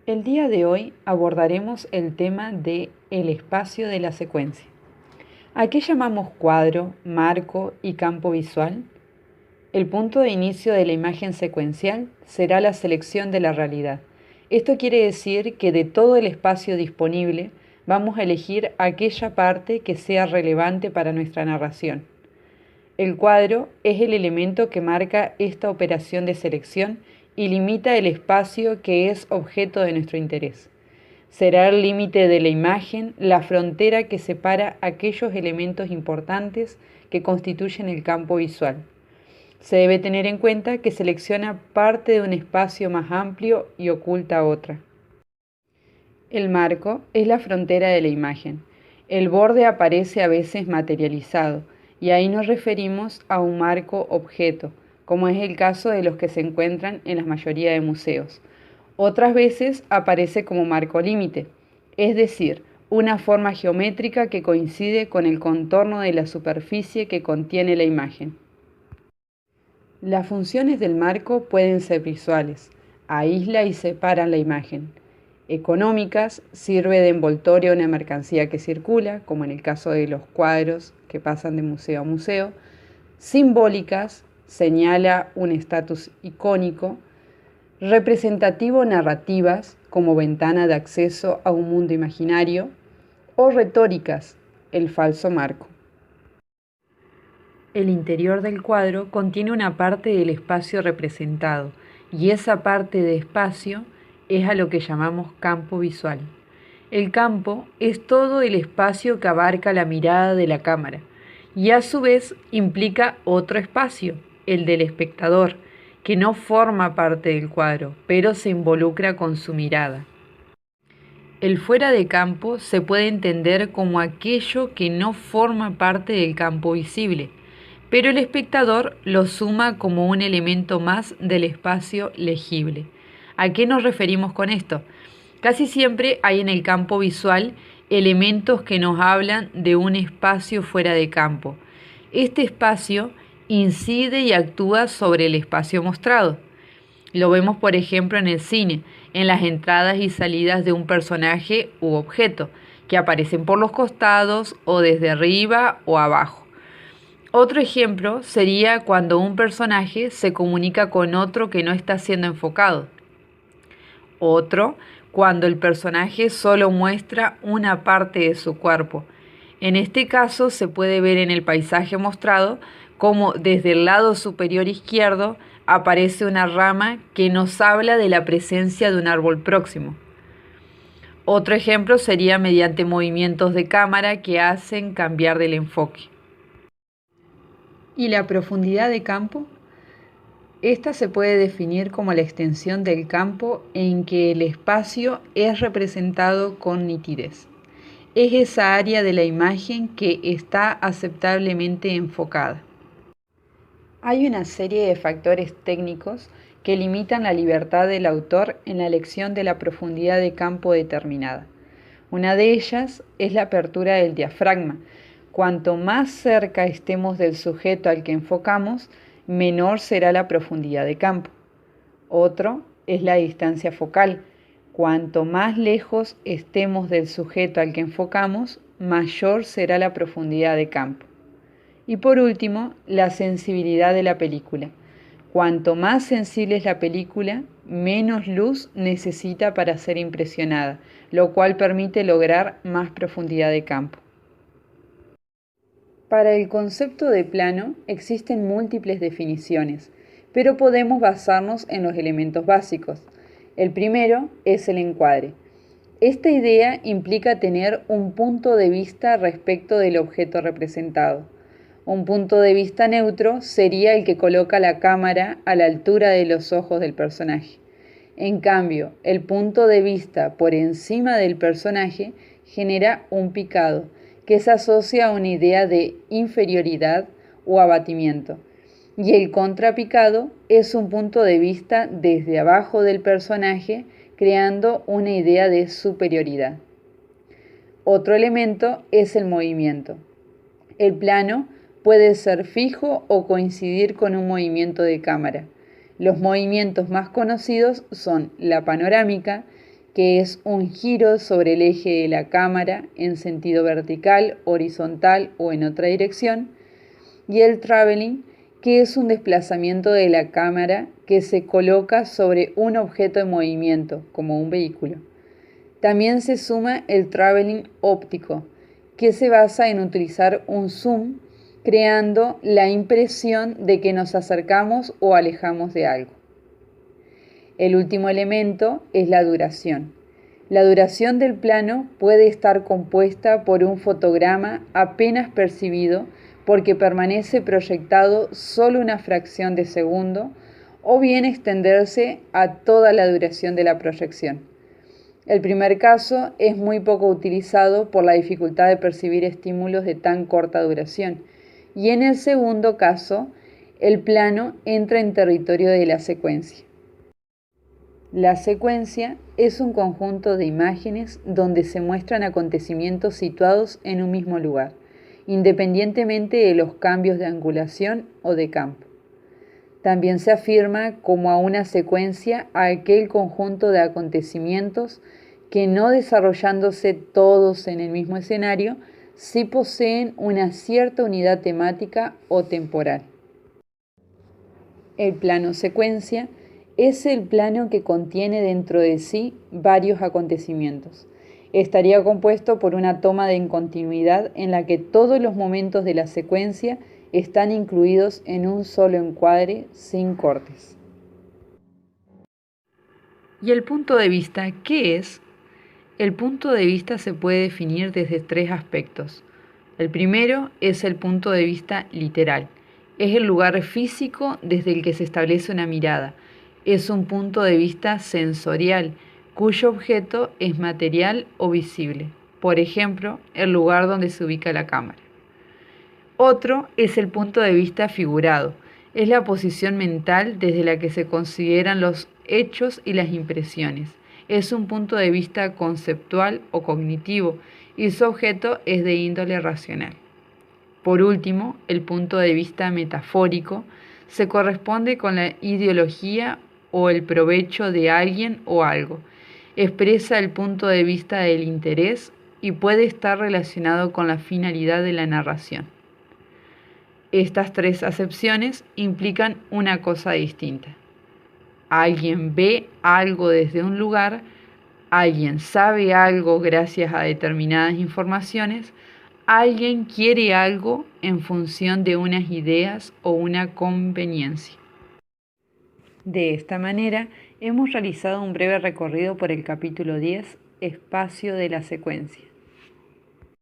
El día de hoy abordaremos el tema de el espacio de la secuencia. ¿A qué llamamos cuadro, marco y campo visual? El punto de inicio de la imagen secuencial será la selección de la realidad. Esto quiere decir que de todo el espacio disponible vamos a elegir aquella parte que sea relevante para nuestra narración. El cuadro es el elemento que marca esta operación de selección y limita el espacio que es objeto de nuestro interés. Será el límite de la imagen, la frontera que separa aquellos elementos importantes que constituyen el campo visual. Se debe tener en cuenta que selecciona parte de un espacio más amplio y oculta otra. El marco es la frontera de la imagen. El borde aparece a veces materializado, y ahí nos referimos a un marco objeto, como es el caso de los que se encuentran en la mayoría de museos. Otras veces aparece como marco límite, es decir, una forma geométrica que coincide con el contorno de la superficie que contiene la imagen. Las funciones del marco pueden ser visuales, aísla y separan la imagen. Económicas, sirve de envoltorio a una mercancía que circula, como en el caso de los cuadros que pasan de museo a museo. Simbólicas, señala un estatus icónico. Representativo-narrativas, como ventana de acceso a un mundo imaginario. O retóricas, el falso marco. El interior del cuadro contiene una parte del espacio representado, y esa parte de espacio es a lo que llamamos campo visual. El campo es todo el espacio que abarca la mirada de la cámara, y a su vez implica otro espacio, el del espectador, que no forma parte del cuadro, pero se involucra con su mirada. El fuera de campo se puede entender como aquello que no forma parte del campo visible, pero el espectador lo suma como un elemento más del espacio legible. ¿A qué nos referimos con esto? Casi siempre hay en el campo visual elementos que nos hablan de un espacio fuera de campo. Este espacio incide y actúa sobre el espacio mostrado. Lo vemos, por ejemplo, en el cine, en las entradas y salidas de un personaje u objeto, que aparecen por los costados o desde arriba o abajo. Otro ejemplo sería cuando un personaje se comunica con otro que no está siendo enfocado. Otro, cuando el personaje solo muestra una parte de su cuerpo. En este caso se puede ver en el paisaje mostrado como desde el lado superior izquierdo aparece una rama que nos habla de la presencia de un árbol próximo. Otro ejemplo sería mediante movimientos de cámara que hacen cambiar del enfoque. ¿Y la profundidad de campo? Esta se puede definir como la extensión del campo en que el espacio es representado con nitidez. Es esa área de la imagen que está aceptablemente enfocada. Hay una serie de factores técnicos que limitan la libertad del autor en la elección de la profundidad de campo determinada. Una de ellas es la apertura del diafragma. Cuanto más cerca estemos del sujeto al que enfocamos, menor será la profundidad de campo. Otro es la distancia focal. Cuanto más lejos estemos del sujeto al que enfocamos, mayor será la profundidad de campo. Y por último, la sensibilidad de la película. Cuanto más sensible es la película, menos luz necesita para ser impresionada, lo cual permite lograr más profundidad de campo. Para el concepto de plano existen múltiples definiciones, pero podemos basarnos en los elementos básicos. El primero es el encuadre. Esta idea implica tener un punto de vista respecto del objeto representado. Un punto de vista neutro sería el que coloca la cámara a la altura de los ojos del personaje. En cambio, el punto de vista por encima del personaje genera un picado, que se asocia a una idea de inferioridad o abatimiento. Y el contrapicado es un punto de vista desde abajo del personaje, creando una idea de superioridad. Otro elemento es el movimiento. El plano puede ser fijo o coincidir con un movimiento de cámara. Los movimientos más conocidos son la panorámica, que es un giro sobre el eje de la cámara en sentido vertical, horizontal o en otra dirección, y el traveling, que es un desplazamiento de la cámara que se coloca sobre un objeto en movimiento, como un vehículo. También se suma el traveling óptico, que se basa en utilizar un zoom, creando la impresión de que nos acercamos o alejamos de algo. El último elemento es la duración. La duración del plano puede estar compuesta por un fotograma apenas percibido porque permanece proyectado solo una fracción de segundo, o bien extenderse a toda la duración de la proyección. El primer caso es muy poco utilizado por la dificultad de percibir estímulos de tan corta duración, y en el segundo caso, el plano entra en territorio de la secuencia. La secuencia es un conjunto de imágenes donde se muestran acontecimientos situados en un mismo lugar, independientemente de los cambios de angulación o de campo. También se afirma como a una secuencia a aquel conjunto de acontecimientos que, no desarrollándose todos en el mismo escenario, sí poseen una cierta unidad temática o temporal. El plano secuencia es el plano que contiene dentro de sí varios acontecimientos. Estaría compuesto por una toma en continuidad en la que todos los momentos de la secuencia están incluidos en un solo encuadre sin cortes. ¿Y el punto de vista qué es? El punto de vista se puede definir desde tres aspectos. El primero es el punto de vista literal. Es el lugar físico desde el que se establece una mirada. Es un punto de vista sensorial, cuyo objeto es material o visible. Por ejemplo, el lugar donde se ubica la cámara. Otro es el punto de vista figurado. Es la posición mental desde la que se consideran los hechos y las impresiones. Es un punto de vista conceptual o cognitivo y su objeto es de índole racional. Por último, el punto de vista metafórico se corresponde con la ideología o el provecho de alguien o algo. Expresa el punto de vista del interés y puede estar relacionado con la finalidad de la narración. Estas tres acepciones implican una cosa distinta. Alguien ve algo desde un lugar, alguien sabe algo gracias a determinadas informaciones, alguien quiere algo en función de unas ideas o una conveniencia. De esta manera, hemos realizado un breve recorrido por el capítulo 10, Espacio de la secuencia.